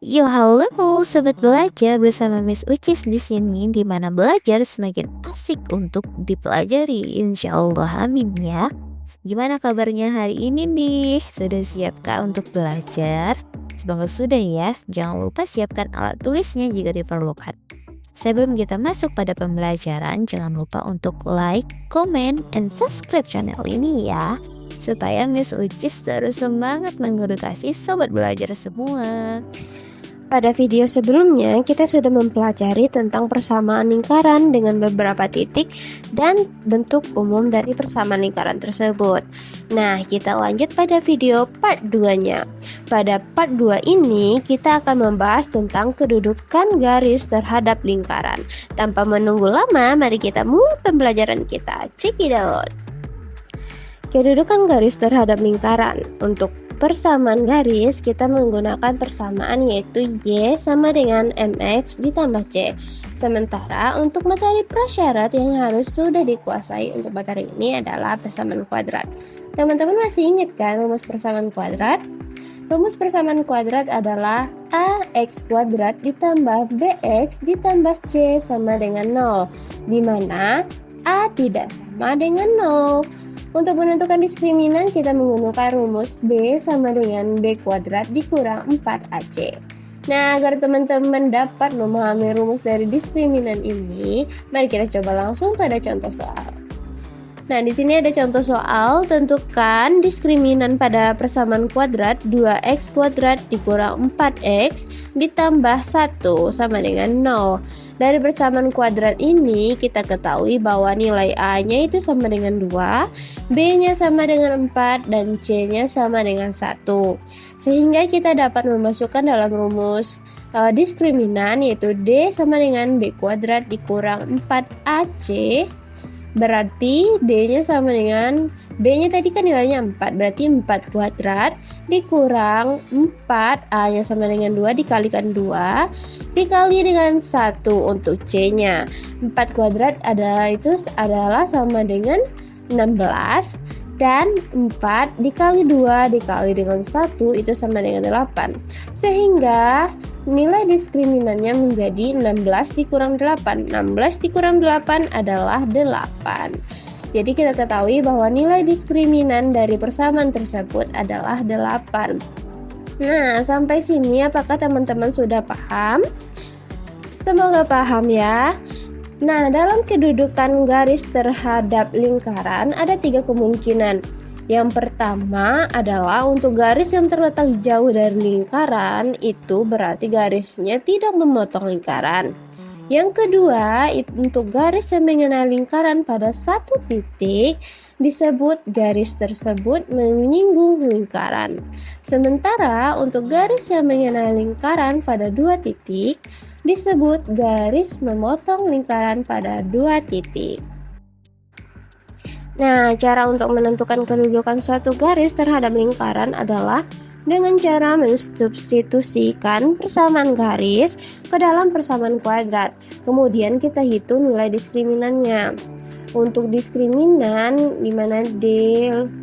Yo, halo sobat belajar, bersama Miss Ucis di sini, di mana belajar semakin asik untuk dipelajari. Insya Allah, amin ya. Gimana kabarnya hari ini nih? Sudah siapkah untuk belajar? Semoga sudah ya. Jangan lupa siapkan alat tulisnya jika diperlukan. Sebelum kita masuk pada pembelajaran, jangan lupa untuk like, comment, and subscribe channel ini ya, supaya Miss Ucis terus semangat mengedukasi sobat belajar semua. Pada video sebelumnya, kita sudah mempelajari tentang persamaan lingkaran dengan beberapa titik dan bentuk umum dari persamaan lingkaran tersebut. Nah, kita lanjut pada video part 2-nya. Pada part 2 ini, kita akan membahas tentang kedudukan garis terhadap lingkaran. Tanpa menunggu lama, mari kita mulai pembelajaran kita. Check it out. Kedudukan garis terhadap lingkaran. Untuk persamaan garis, kita menggunakan persamaan yaitu Y sama dengan MX ditambah C. Sementara untuk materi prasyarat yang harus sudah dikuasai untuk materi ini adalah persamaan kuadrat. Teman-teman masih ingat kan rumus persamaan kuadrat? Rumus persamaan kuadrat adalah AX kuadrat ditambah BX ditambah C sama dengan 0, di mana A tidak sama dengan 0. Untuk menentukan diskriminan, kita menggunakan rumus D sama dengan B kuadrat dikurang 4AC. Nah, agar teman-teman dapat memahami rumus dari diskriminan ini, mari kita coba langsung pada contoh soal. Nah, di sini ada contoh soal, tentukan diskriminan pada persamaan kuadrat 2x kuadrat dikurang 4x ditambah 1 sama dengan 0. Dari persamaan kuadrat ini, kita ketahui bahwa nilai A-nya itu sama dengan 2, B-nya sama dengan 4, dan C-nya sama dengan 1. Sehingga kita dapat memasukkan dalam rumus diskriminan, yaitu D sama dengan B kuadrat dikurang 4AC. Berarti D-nya sama dengan B-nya tadi kan nilainya 4, berarti 4 kuadrat dikurang 4, A-nya sama dengan 2 dikalikan 2 dikali dengan 1 untuk C-nya. 4 kuadrat adalah sama dengan 16, dan 4 dikali 2 dikali dengan 1 itu sama dengan 8. Sehingga nilai diskriminannya menjadi 16 dikurang 8. 16 dikurang 8 adalah 8. Jadi kita ketahui bahwa nilai diskriminan dari persamaan tersebut adalah 8. Nah, sampai sini apakah teman-teman sudah paham? Semoga paham ya. Nah, dalam kedudukan garis terhadap lingkaran ada 3 kemungkinan. Yang pertama adalah untuk garis yang terletak jauh dari lingkaran, itu berarti garisnya tidak memotong lingkaran. Yang kedua, untuk garis yang mengenai lingkaran pada satu titik, disebut garis tersebut menyinggung lingkaran. Sementara untuk garis yang mengenai lingkaran pada 2 titik, disebut garis memotong lingkaran pada 2 titik. Nah, cara untuk menentukan kedudukan suatu garis terhadap lingkaran adalah dengan cara mensubstitusikan persamaan garis ke dalam persamaan kuadrat. Kemudian kita hitung nilai diskriminannya. Untuk diskriminan di mana D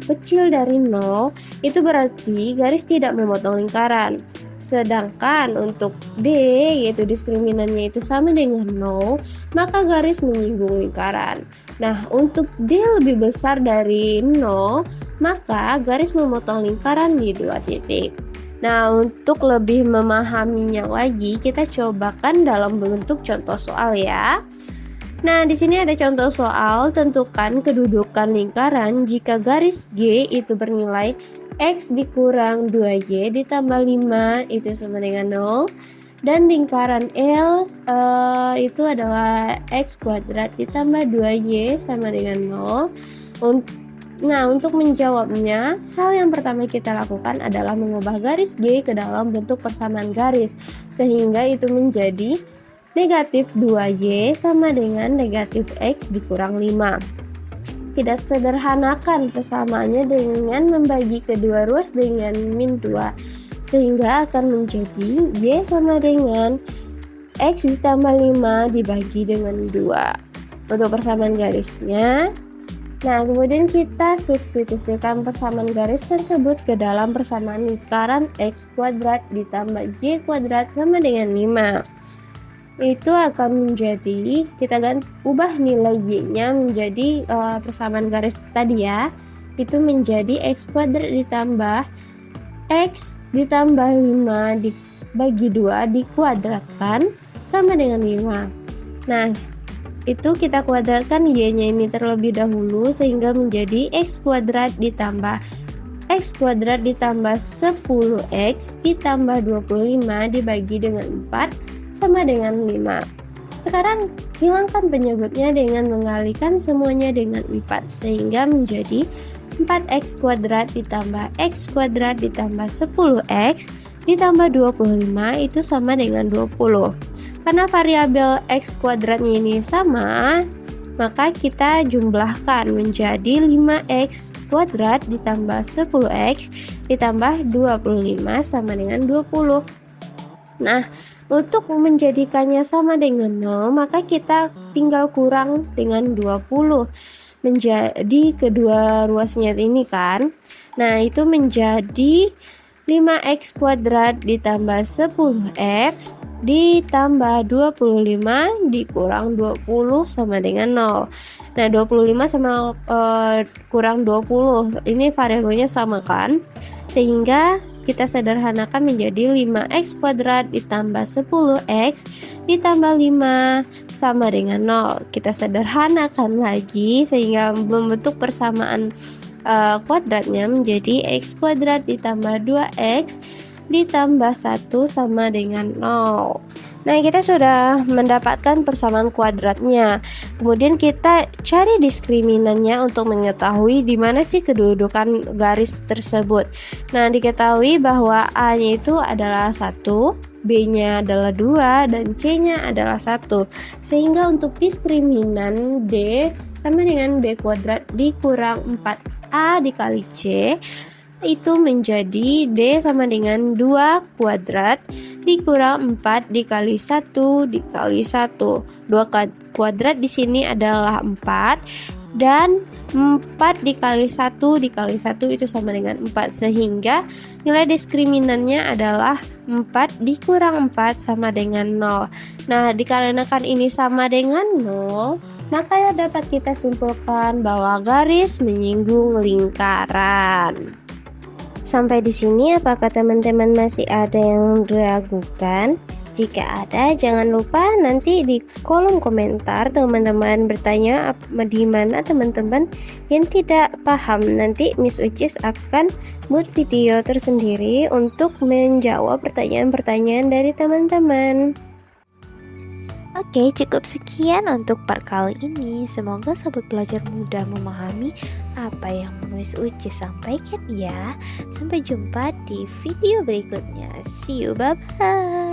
kecil dari 0, itu berarti garis tidak memotong lingkaran. Sedangkan untuk D, yaitu diskriminannya itu sama dengan 0, maka garis menyinggung lingkaran. Nah, untuk D lebih besar dari 0, maka garis memotong lingkaran di 2 titik. Nah, untuk lebih memahaminya lagi, kita cobakan dalam bentuk contoh soal ya. Nah, di sini ada contoh soal, tentukan kedudukan lingkaran jika garis G itu bernilai X dikurang 2Y ditambah 5 itu sama dengan 0. Dan lingkaran L itu adalah X kuadrat ditambah 2Y sama dengan 0. Nah, untuk menjawabnya, hal yang pertama kita lakukan adalah mengubah garis G ke dalam bentuk persamaan garis, sehingga itu menjadi negatif 2Y sama dengan negatif X dikurang 5. Kita sederhanakan persamaannya dengan membagi kedua ruas dengan min 2, sehingga akan menjadi Y sama dengan X ditambah 5 dibagi dengan 2. Untuk persamaan garisnya, Nah, kemudian kita substitusikan persamaan garis tersebut ke dalam persamaan lingkaran X kuadrat ditambah Y kuadrat sama dengan 5. Itu akan menjadi, kita ubah nilai Y-nya menjadi persamaan garis tadi ya. Itu menjadi X kuadrat ditambah X ditambah 5 dibagi 2 dikuadratkan sama dengan 5. Nah, itu kita kuadratkan Y-nya ini terlebih dahulu sehingga menjadi X kuadrat ditambah X kuadrat ditambah 10X ditambah 25 dibagi dengan 4 sama dengan 5. Sekarang hilangkan penyebutnya dengan mengalihkan semuanya dengan 4 sehingga menjadi 4X kuadrat ditambah X kuadrat ditambah 10X ditambah 25 itu sama dengan 20. Karena variabel X kuadratnya ini sama, maka kita jumlahkan menjadi 5X kuadrat ditambah 10X ditambah 25 sama dengan 20. Nah, untuk menjadikannya sama dengan 0, maka kita tinggal kurang dengan 20 menjadi kedua ruasnya ini kan. Nah, itu menjadi 5X kuadrat ditambah 10X ditambah 25 dikurang 20 sama dengan 0. Nah, 25 sama kurang 20 ini variabelnya sama kan, sehingga kita sederhanakan menjadi 5X kuadrat ditambah 10X ditambah 5 sama dengan 0. Kita sederhanakan lagi sehingga membentuk persamaan kuadratnya menjadi X kuadrat ditambah 2X ditambah 1 sama dengan 0. Nah, kita sudah mendapatkan persamaan kuadratnya. Kemudian kita cari diskriminannya untuk mengetahui di mana sih kedudukan garis tersebut. Nah, diketahui bahwa A-nya itu adalah 1, B-nya adalah 2, dan C-nya adalah 1. Sehingga untuk diskriminan D sama dengan B kuadrat dikurang 4A dikali C, itu menjadi D sama dengan 2 kuadrat dikurang 4 dikali 1 dikali 1. 2 kuadrat di sini adalah 4 dan 4 dikali 1 dikali 1 itu sama dengan 4, sehingga nilai diskriminannya adalah 4 dikurang 4 sama dengan 0. Nah, dikarenakan ini sama dengan 0, maka dapat kita simpulkan bahwa garis menyinggung lingkaran. Sampai di sini apakah teman-teman masih ada yang diragukan? Jika ada, jangan lupa nanti di kolom komentar teman-teman bertanya di mana teman-teman yang tidak paham. Nanti Miss Ucis akan buat video tersendiri untuk menjawab pertanyaan-pertanyaan dari teman-teman. Oke, cukup sekian untuk part kali ini. Semoga sobat belajar mudah memahami apa yang Miss Uci sampaikan ya. Sampai jumpa di video berikutnya. See you, bye-bye.